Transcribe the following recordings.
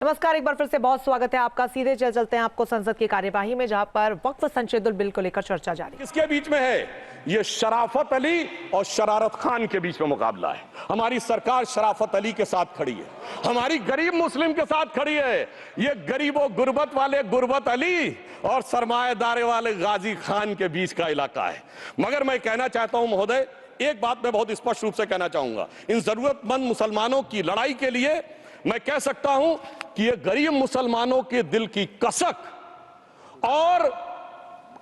नमस्कार, एक बार फिर से बहुत स्वागत है आपका। सीधे चलते हैं आपको संसद की कार्यवाही में, जहां पर वक्फ संशोधन बिल को लेकर चर्चा जारी है। किसके बीच में है? ये शराफत अली और शरारत खान के बीच में मुकाबला है। हमारी सरकार शराफत अली के साथ खड़ी है, हमारी गरीब मुस्लिम के साथ खड़ी है। ये गरीबों गुर्बत वाले गुर्बत अली और सरमाएदारे वाले गाजी खान के बीच का इलाका है। मगर मैं कहना चाहता हूं महोदय, एक बात मैं बहुत स्पष्ट रूप से कहना चाहूंगा, इन जरूरतमंद मुसलमानों की लड़ाई के लिए मैं कह सकता हूं कि ये गरीब मुसलमानों के दिल की कसक और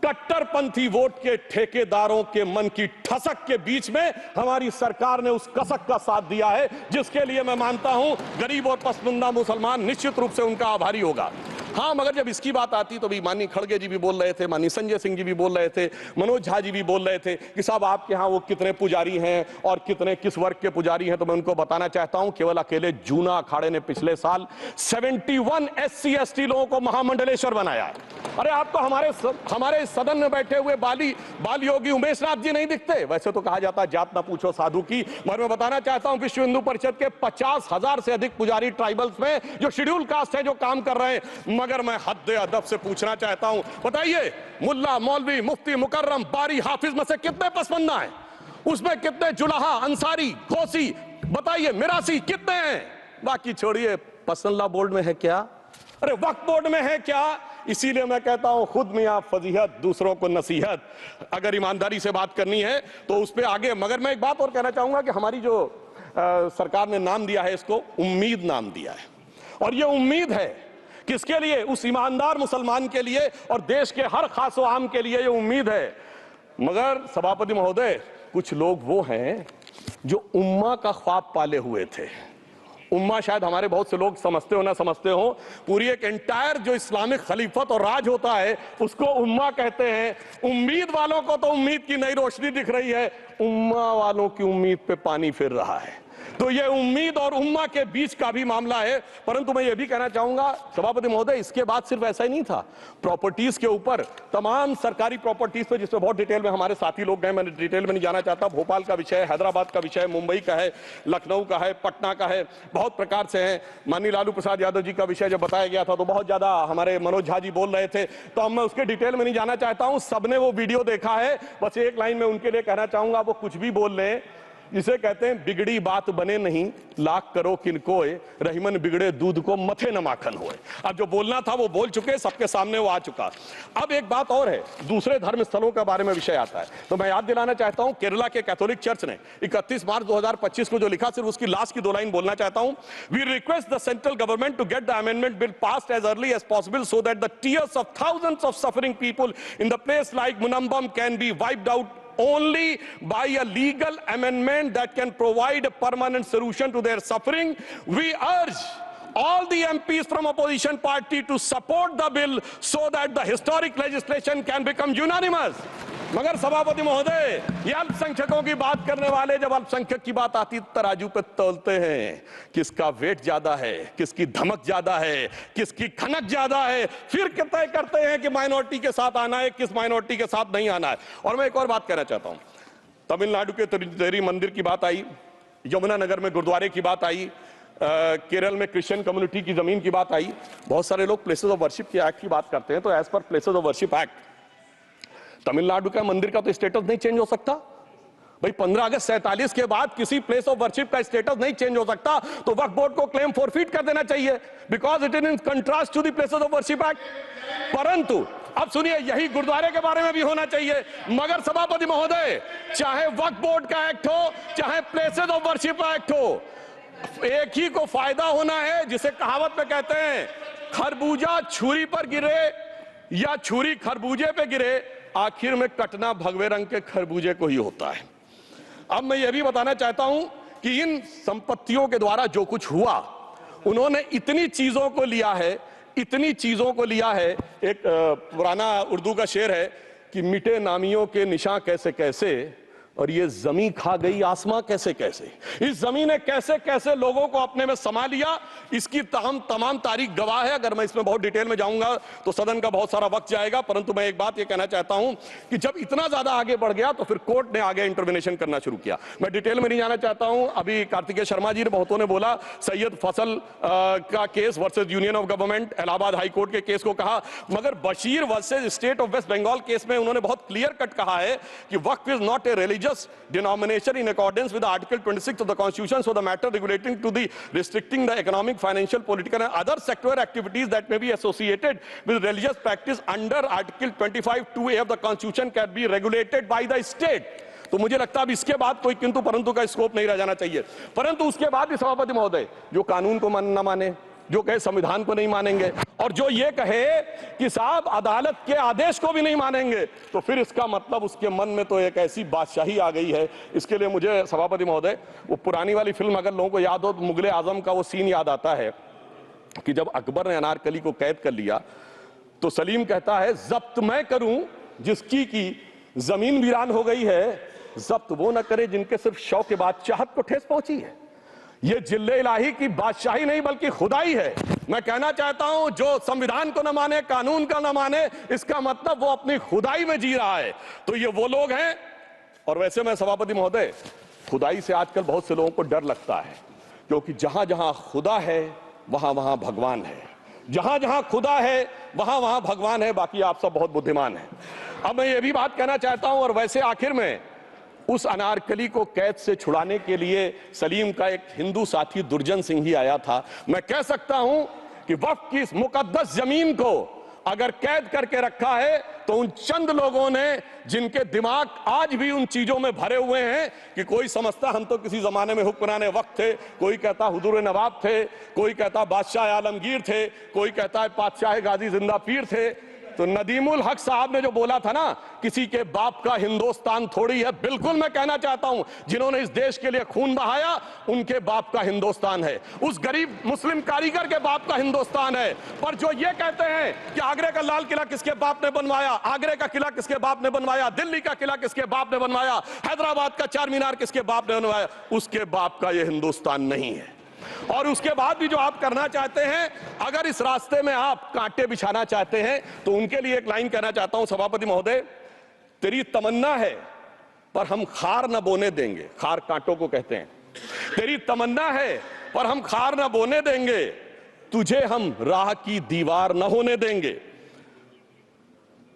कट्टरपंथी वोट के ठेकेदारों के मन की ठसक के बीच में हमारी सरकार ने उस कसक का साथ दिया है, जिसके लिए मैं मानता हूं गरीब और पसमानदा मुसलमान निश्चित रूप से उनका आभारी होगा। हाँ, मगर जब इसकी बात आती तो भी माननीय खड़गे जी भी बोल रहे थे, माननीय संजय सिंह जी भी बोल रहे थे, मनोज झा जी भी बोल रहे थे कि साहब आपके यहाँ वो कितने पुजारी हैं और कितने किस वर्ग के पुजारी हैं। तो मैं उनको बताना चाहता हूं, केवल अकेले जूना अखाड़े ने पिछले साल 71 SC ST लोगों को महामंडलेश्वर बनाया है। अरे आपको हमारे सदन में बैठे हुए बाल योगी उमेश नाथ जी नहीं दिखते? वैसे तो कहा जाता है जात ना पूछो साधु की, मगर मैं बताना चाहता हूं विश्व हिंदू परिषद के 50,000 से अधिक पुजारी ट्राइबल्स में जो शेड्यूल कास्ट है जो काम कर रहे हैं। मगर मैं हद अदब से पूछना चाहता हूं, बताइए मुल्ला मौलवी मुफ्ती मुकर्रम बारी हाफिज में से कितने पसमंदा हैं? उसमें कितने जुलाहा अंसारी गौसी बताइए मिरासी कितने हैं? बाकी छोड़िए, पसंदला बोर्ड में है क्या? अरे वक्फ बोर्ड में है क्या? इसीलिए मैं कहता हूं खुद मियां फजीहत दूसरों को नसीहत। अगर ईमानदारी से बात करनी है तो उस पर आगे। मगर मैं एक बात और कहना चाहूंगा कि हमारी जो सरकार ने नाम दिया है, इसको उम्मीद नाम दिया है। और ये उम्मीद है किसके लिए? उस ईमानदार मुसलमान के लिए और देश के हर खास व आम के लिए ये उम्मीद है। मगर सभापति महोदय, कुछ लोग वो हैं जो उम्मा का ख्वाब पाले हुए थे। उम्मा शायद हमारे बहुत से लोग समझते हो ना समझते हो, पूरी एक एंटायर जो इस्लामिक खलीफत और राज होता है उसको उम्मा कहते हैं। उम्मीद वालों को तो उम्मीद की नई रोशनी दिख रही है, उम्मा वालों की उम्मीद पे पानी फिर रहा है। तो ये उम्मीद और उम्मा के बीच का भी मामला है। परंतु मैं ये भी कहना चाहूंगा सभापति महोदय, इसके बाद सिर्फ ऐसा ही नहीं था। प्रॉपर्टीज के ऊपर, तमाम सरकारी प्रॉपर्टीज पे, जिसमें बहुत डिटेल में हमारे साथी लोग गए, मैं डिटेल में नहीं जाना चाहता। भोपाल का विषय है, हैदराबाद का विषय है, मुंबई का है, लखनऊ का है, पटना का है, बहुत प्रकार से है। माननीय लालू प्रसाद यादव जी का विषय जब बताया गया था तो बहुत ज्यादा हमारे मनोज झा जी बोल रहे थे, तो अब मैं उसके डिटेल में नहीं जाना चाहता हूं। सबने वो वीडियो देखा है। बस एक लाइन में उनके लिए कहना चाहूंगा, वो कुछ भी बोल रहे हैं, जिसे कहते हैं बिगड़ी बात बने नहीं, लाख करो किनकोए, रहीमन बिगड़े दूध को मथे न माखन होए। अब जो बोलना था वो बोल चुके, सबके सामने वो आ चुका। अब एक बात और है, दूसरे धर्म स्थलों के बारे में विषय आता है, तो मैं याद दिलाना चाहता हूं केरला के कैथोलिक चर्च ने 31 मार्च 2025 को जो लिखा, सिर्फ उसकी लास्ट की 2 लाइन बोलना चाहता हूं। We request the central government to get the amendment bill passed as early as possible so that the tears of thousands of suffering people in the place like Munambam can be wiped out only by a legal amendment that can provide a permanent solution to their suffering. We urge all the MPs from opposition party to support the bill so that the historic legislation can become unanimous. मगर सभापति महोदय, ये अल्पसंख्यकों की बात करने वाले जब अल्पसंख्यक की बात आती तराजू पे तोलते हैं, किसका वेट ज्यादा है, किसकी धमक ज्यादा है, किसकी खनक ज्यादा है, फिर तय करते हैं कि माइनॉरिटी के साथ आना है, किस माइनॉरिटी के साथ नहीं आना है। और मैं एक और बात कहना चाहता हूं, तमिलनाडु के तिरुचेरी मंदिर की बात आई, यमुनानगर में गुरुद्वारे की बात आई, केरल में क्रिश्चियन कम्युनिटी की जमीन की बात आई। बहुत सारे लोग प्लेसेस ऑफ वर्शिप के एक्ट की बात करते हैं, तो as per places of worship act Tamil Nadu का मंदिर का तो स्टेटस नहीं चेंज हो सकता भाई। 15 अगस्त 47 के बाद किसी प्लेस ऑफ वर्शिप का स्टेटस नहीं चेंज हो सकता, तो वक्फ बोर्ड को क्लेम फॉरफिट कर देना चाहिए, because it is in contrast to the places of worship act. परंतु अब सुनिए, यही गुरुद्वारे के बारे में भी होना चाहिए। मगर सभापति महोदय, चाहे वक्फ बोर्ड का एक्ट हो, चाहे प्लेसेस ऑफ वर्शिप एक्ट हो, एक ही को फायदा होना है, जिसे कहावत में कहते हैं खरबूजा छुरी पर गिरे या छुरी खरबूजे पे गिरे, आखिर में कटना भगवे रंग के खरबूजे को ही होता है। अब मैं यह भी बताना चाहता हूं कि इन संपत्तियों के द्वारा जो कुछ हुआ, उन्होंने इतनी चीजों को लिया है, इतनी चीजों को लिया है। एक पुराना उर्दू का शेर है कि मिटे नामियों के निशान कैसे कैसे, और ये जमीन खा गई आसमां कैसे कैसे, इस जमीन ने कैसे कैसे लोगों को अपने में समा लिया, इसकी तमाम तारीख गवाह है। अगर मैं इसमें बहुत डिटेल में जाऊंगा तो सदन का बहुत सारा वक्त जाएगा, परंतु मैं एक बात ये कहना चाहता हूं कि जब इतना ज्यादा आगे बढ़ गया तो फिर कोर्ट ने आगे इंटरवेंशन करना शुरू किया। मैं डिटेल में नहीं जाना चाहता हूं। अभी कार्तिकेय शर्मा जी ने बहुतों ने बोला सैयद फैसल का case versus union of government, Allahabad high court के केस को कहा, मगर Bashir versus state of West Bengal case में उन्होंने बहुत क्लियर कट कहा है कि waqf is not a religious denomination in accordance with Article 26 of the Constitution, so the matter relating to the restricting the economic, financial, political and other sectoral activities that may be associated with religious practice under Article 25(2)(a) of the Constitution can be regulated by the state. तो मुझे लगता है अब इसके बाद कोई किंतु परंतु का स्कोप नहीं रह जाना चाहिए। परंतु उसके बाद भी सभापति महोदय जो कानून को न माने, जो कहे संविधान को नहीं मानेंगे और जो ये कहे कि साहब अदालत के आदेश को भी नहीं मानेंगे, तो फिर इसका मतलब उसके मन में तो एक ऐसी बादशाही आ गई है। इसके लिए मुझे सभापति महोदय वो पुरानी वाली फिल्म अगर लोगों को याद हो तो मुगले आजम का वो सीन याद आता है कि जब अकबर ने अनारकली को कैद कर लिया तो सलीम कहता है जब्त मैं करूं जिसकी की जमीन वीरान हो गई है, जब्त वो न करे जिनके सिर्फ शौक के बाद चाहत को ठेस पहुंची है। ये जिल्ले इलाही की बादशाही नहीं बल्कि खुदाई है। मैं कहना चाहता हूं जो संविधान को न माने, कानून का न माने, इसका मतलब वो अपनी खुदाई में जी रहा है। तो ये वो लोग हैं। और वैसे मैं सभापति महोदय खुदाई से आजकल बहुत से लोगों को डर लगता है, क्योंकि जहां जहां खुदा है वहां वहां भगवान है, जहां जहां खुदा है वहां वहां भगवान है। बाकी आप सब बहुत बुद्धिमान हैं। अब मैं ये भी बात कहना चाहता हूं, और वैसे आखिर में उस अनारकली को कैद से छुड़ाने के लिए सलीम का एक हिंदू साथी दुर्जन सिंह ही आया था। मैं कह सकता हूं कि वक्फ की इस मुकद्दस जमीन को अगर कैद करके रखा है तो उन चंद लोगों ने जिनके दिमाग आज भी उन चीजों में भरे हुए हैं कि कोई समझता हम तो किसी जमाने में हुक्मराने वक्त थे, कोई कहता हुजूर नवाब थे, कोई कहता बादशाह आलमगीर थे, कोई कहता है बादशाह गाजी जिंदा पीर थे। तो नदीमुल हक साहब ने जो बोला था ना, किसी के बाप का हिंदुस्तान थोड़ी है, बिल्कुल मैं कहना चाहता हूं जिन्होंने इस देश के लिए खून बहाया उनके बाप का हिंदुस्तान है, उस गरीब मुस्लिम कारीगर के बाप का हिंदुस्तान है। पर जो ये कहते हैं कि आगरे का लाल किला किसके बाप ने बनवाया, आगरे का किला किसके बाप ने बनवाया, दिल्ली का किला किसके बाप ने बनवाया, हैदराबाद का चार मीनार किसके बाप ने बनवाया, उसके बाप का यह हिंदुस्तान नहीं है। और उसके बाद भी जो आप करना चाहते हैं, अगर इस रास्ते में आप कांटे बिछाना चाहते हैं, तो उनके लिए एक लाइन कहना चाहता हूं सभापति महोदय, तेरी तमन्ना है पर हम खार न बोने देंगे, खार कांटों को कहते हैं, तेरी तमन्ना है पर हम खार न बोने देंगे, तुझे हम राह की दीवार न होने देंगे,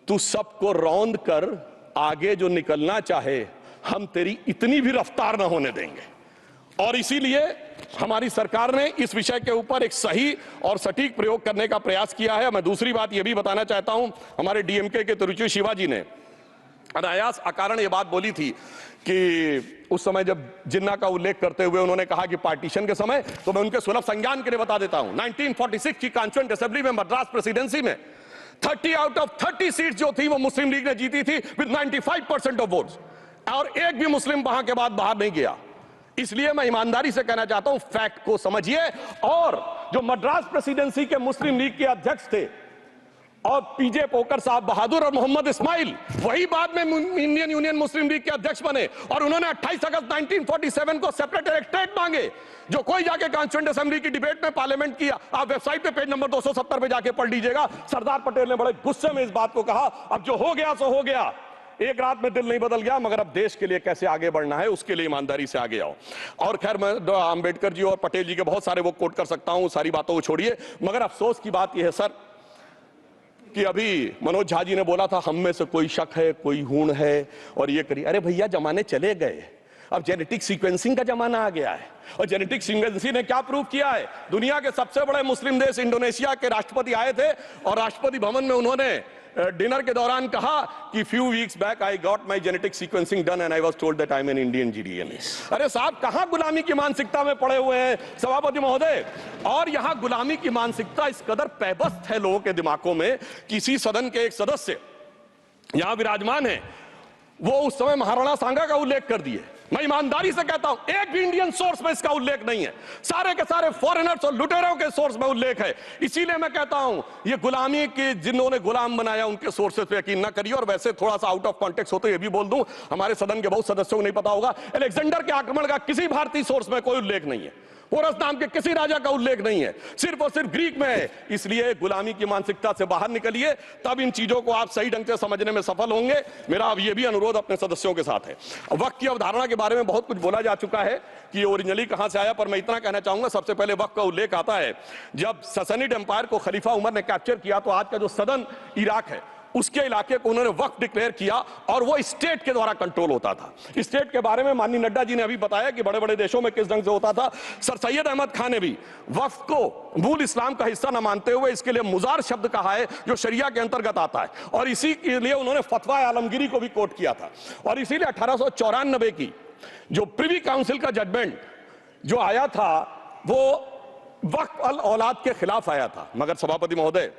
तू सबको रौंद कर आगे जो निकलना चाहे हम तेरी इतनी भी रफ्तार न होने देंगे। और इसीलिए हमारी सरकार ने इस विषय के ऊपर एक सही और सटीक प्रयोग करने का प्रयास किया है। मैं दूसरी बात यह भी बताना चाहता हूं, हमारे डीएमके के तिरुचि शिवाजी ने अनायास अकारण यह बात बोली थी कि उस समय जब जिन्ना का उल्लेख करते हुए उन्होंने कहा कि पार्टीशन के समय, तो मैं उनके सुलभ संज्ञान के लिए बता देता हूं, 1946 की कॉन्स्टिट्यूएंट असेंबली में मद्रास प्रेसिडेंसी में 30 आउट ऑफ 30 सीट जो थी वो मुस्लिम लीग ने जीती थी विद 95% ऑफ वोट्स, और एक भी मुस्लिम वहां के बाद बाहर नहीं गया। इसलिए मैं ईमानदारी से कहना चाहता हूं फैक्ट को समझिए। और जो मद्रास प्रेसिडेंसी के मुस्लिम लीग के अध्यक्ष थे और पीजे पोकर साहब बहादुर और मोहम्मद इस्माइल, वही बाद में इंडियन यूनियन मुस्लिम लीग के अध्यक्ष बने, और उन्होंने 28 अगस्त 1947 को सेपरेट इलेक्टोरेट मांगे। जो कोई जाके कॉन्स्टिट्यूएंट असेंबली की डिबेट में पार्लियामेंट किया, आप वेबसाइट पे पेज नंबर 270 पे जाके पढ़ लीजिएगा। सरदार पटेल ने बड़े गुस्से में इस बात को कहा, अब जो हो गया सो हो गया, एक रात में दिल नहीं बदल गया, मगर अब देश के लिए कैसे आगे बढ़ना है उसके लिए ईमानदारी से आगे आओ। और खैर मैं अंबेडकर जी और पटेल जी के बहुत सारे वो कोट कर सकता हूं, सारी बातों को छोड़िए, मगर अफसोस की बात यह है सर कि अभी मनोज झा जी ने बोला था हम में से कोई शक है, कोई हूण है और ये करिए। अरे भैया जमाने चले गए, अब जेनेटिक सीक्वेंसिंग का जमाना आ गया है। और जेनेटिक सीक्वेंसिंग ने क्या प्रूव किया है, दुनिया के सबसे बड़े मुस्लिम देश इंडोनेशिया के राष्ट्रपति आए थे और राष्ट्रपति भवन में उन्होंने डिनर के दौरान कहा कि few weeks back I got my genetic sequencing done and I was told that I am an Indian GDNA. अरे साहब कहां गुलामी की मानसिकता में पड़े हुए हैं सभापति महोदय। और यहां गुलामी की मानसिकता इस कदर पैबस्त है लोगों के दिमागों में, किसी सदन के एक सदस्य यहां विराजमान है, वो उस समय महाराणा सांगा का उल्लेख कर दिए मैं ईमानदारी से कहता हूं एक भी इंडियन सोर्स में इसका उल्लेख नहीं है, सारे के सारे फॉरेनर्स और लुटेरों के सोर्स में उल्लेख है। इसीलिए मैं कहता हूं ये गुलामी के जिन्होंने गुलाम बनाया उनके सोर्सेस पे यकीन ना करिए। और वैसे थोड़ा सा आउट ऑफ कॉन्टेक्स्ट होते ये भी बोल दूं, हमारे सदन के बहुत सदस्यों को नहीं पता होगा, अलेक्जेंडर के आक्रमण का किसी भारतीय सोर्स में कोई उल्लेख नहीं है, पोरस नाम के किसी राजा का उल्लेख नहीं है, सिर्फ और सिर्फ ग्रीक में है। इसलिए गुलामी की मानसिकता से बाहर निकलिए, तब इन चीजों को आप सही ढंग से समझने में सफल होंगे। मेरा अब यह भी अनुरोध अपने सदस्यों के साथ है। वक्त की अवधारणा के बारे में बहुत कुछ बोला जा चुका है कि ये ओरिजिनली कहां से आया, पर मैं इतना कहना चाहूंगा, सबसे पहले वक्त का उल्लेख आता है जब ससनिड एम्पायर को खलीफा उमर ने कैप्चर किया, तो आज का जो सदर्न इराक है उसके इलाके को उन्होंने वक्फ डिक्लेयर किया और वो स्टेट के द्वारा कंट्रोल होता था। स्टेट के बारे में माननीय नड्डा जी ने अभी बताया कि बड़े बड़े देशों में किस ढंग से होता था। सर सैयद अहमद खान ने भी वक्फ को मूल इस्लाम का हिस्सा न मानते हुए इसके लिए मुजार शब्द कहा है जो शरिया के अंतर्गत आता है, और इसी के लिए उन्होंने फतवा आलमगीरी को भी कोट किया था। और इसीलिए 1894 की जो प्रिवी काउंसिल का जजमेंट जो आया था वो वक्फ अल औलाद के खिलाफ आया था। मगर सभापति महोदय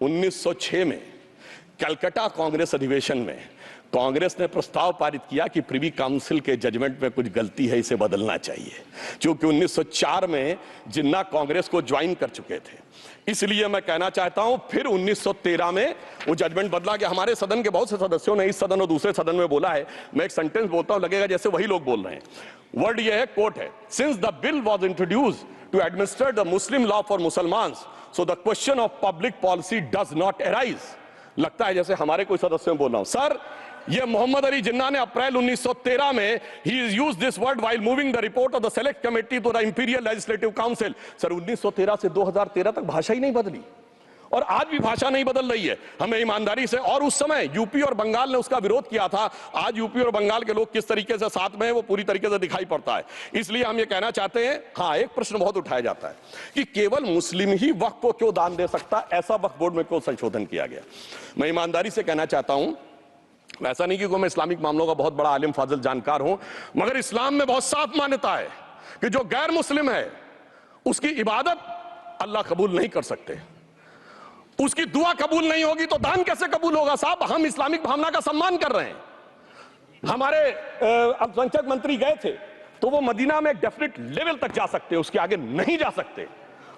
1906 में कलकत्ता कांग्रेस अधिवेशन में कांग्रेस ने प्रस्ताव पारित किया कि प्रिवी काउंसिल के जजमेंट में कुछ गलती है, इसे बदलना चाहिए। क्योंकि 1904 में जिन्ना कांग्रेस को ज्वाइन कर चुके थे, इसलिए मैं कहना चाहता हूं फिर 1913 में वो जजमेंट बदला गया। हमारे सदन के बहुत से सदस्यों ने इस सदन और दूसरे सदन में बोला है, मैं एक सेंटेंस बोलता हूं लगेगा जैसे वही लोग बोल रहे हैं। वर्ड ये है, कोट है, since the bill was introduce to administer the Muslim law for Musalmans so the question of public policy does not arise. लगता है जैसे हमारे कोई सदस्यों में बोल रहा हूं। सर ये मोहम्मद अली जिन्ना ने अप्रैल 1913 में ही used this word while moving the report of the select committee to the imperial legislative council. Sir 1913 से 2013 तक भाषा ही नहीं बदली और आज भी भाषा नहीं बदल रही है, हमें ईमानदारी से। और उस समय यूपी और बंगाल ने उसका विरोध किया था। आज यूपी और बंगाल के लोग किस तरीके से साथ में है वो पूरी तरीके से दिखाई पड़ता है। इसलिए हम ये कहना चाहते हैं, हाँ एक प्रश्न बहुत उठाया जाता है कि केवल मुस्लिम ही वक्फ को क्यों दान दे सकता, ऐसा वक्फ बोर्ड में क्यों संशोधन किया गया। मैं ईमानदारी से कहना चाहता हूं, ऐसा नहीं कि मैं इस्लामिक मामलों का बहुत बड़ा आलिम फाजिल जानकार हूं, मगर इस्लाम में बहुत साफ मान्यता है कि जो गैर मुस्लिम है उसकी इबादत अल्लाह कबूल नहीं कर सकते, उसकी दुआ कबूल नहीं होगी तो दान कैसे कबूल होगा। साहब हम इस्लामिक भावना का सम्मान कर रहे हैं। हमारे अल्पसंख्यक मंत्री गए थे तो वो मदीना में एक डेफिनेट लेवल तक जा सकते हैं, उसके आगे नहीं जा सकते।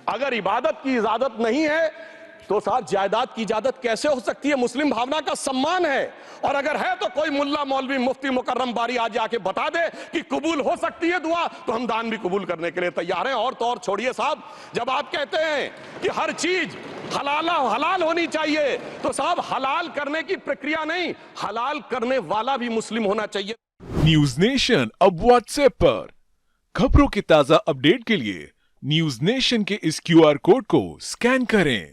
अगर इबादत की इजाजत नहीं है तो साथ जायदाद की इजाजत कैसे हो सकती है। मुस्लिम भावना का सम्मान है, और अगर है तो कोई मुल्ला मौलवी मुफ्ती मुकर्रम बारी आज आके बता दे कि कबूल हो सकती है दुआ, तो हम दान भी कबूल करने के लिए तैयार हैं। और तो और छोड़िए साहब, जब आप कहते हैं कि हर चीज हलाल होनी चाहिए, तो साहब हलाल करने की प्रक्रिया नहीं, हलाल करने वाला भी मुस्लिम होना चाहिए। न्यूज नेशन अब व्हाट्सएप पर खबरों के ताजा अपडेट के लिए न्यूज नेशन के इस QR कोड को स्कैन करें।